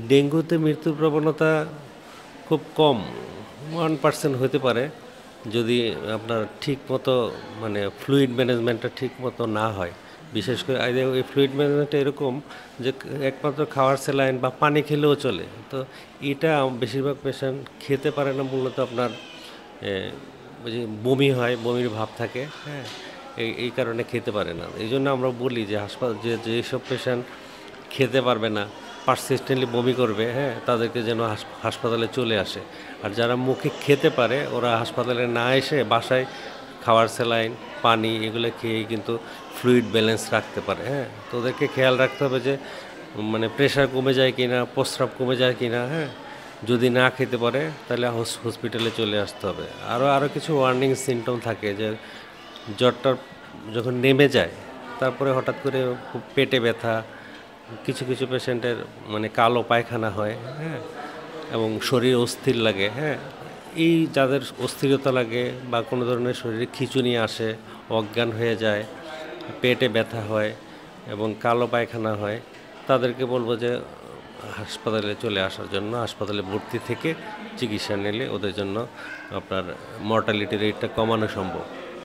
ডেঙ্গুতে মৃত্যুর প্রবণতা খুব কম, 1% হতে পারে যদি আপনার ঠিকমতো মানে ফ্লুইড ম্যানেজমেন্টটা ঠিকমতো না হয়। বিশেষ করে ওই ফ্লুইড ম্যানেজমেন্টটা এরকম যে একমাত্র খাওয়ার স্যালাইন বা পানি খেলেও চলে। তো এটা বেশিরভাগ পেশেন্ট খেতে পারে না, মূলত আপনার ওই যে বমি হয়, বমির ভাব থাকে, হ্যাঁ? এই কারণে খেতে পারে না। এইজন্য আমরা বলি যে হাসপাতাল যেসব পেশেন্ট খেতে পারবে না, পারসিস্টেন্টলি বমি করবে, হ্যাঁ, তাদেরকে যেন হাসপাতালে চলে আসে। আর যারা মুখে খেতে পারে ওরা হাসপাতালে না এসে বাসায় খাওয়ার স্যালাইন, পানি এগুলো খেয়েই কিন্তু ফ্লুইড ব্যালেন্স রাখতে পারে, হ্যাঁ। তো ওদেরকে খেয়াল রাখতে হবে যে মানে প্রেশার কমে যায় কিনা, প্রস্রাব কমে যায় কিনা, হ্যাঁ। যদি না খেতে পারে তাহলে হসপিটালে চলে আসতে হবে। আরও কিছু ওয়ার্নিং সিমটম থাকে যে জ্বরটা যখন নেমে যায় তারপরে হঠাৎ করে খুব পেটে ব্যথা, কিছু কিছু পেশেন্টের মানে কালো পায়খানা হয়, হ্যাঁ, এবং শরীর অস্থির লাগে, হ্যাঁ। এই যাদের অস্থিরতা লাগে বা কোনো ধরনের শরীরে খিঁচুনি আসে, অজ্ঞান হয়ে যায়, পেটে ব্যথা হয় এবং কালো পায়খানা হয়, তাদেরকে বলবো যে হাসপাতালে চলে আসার জন্য। হাসপাতালে ভর্তি থেকে চিকিৎসা নিলে ওদের জন্য আপনার মর্টালিটি রেটটা কমানো সম্ভব।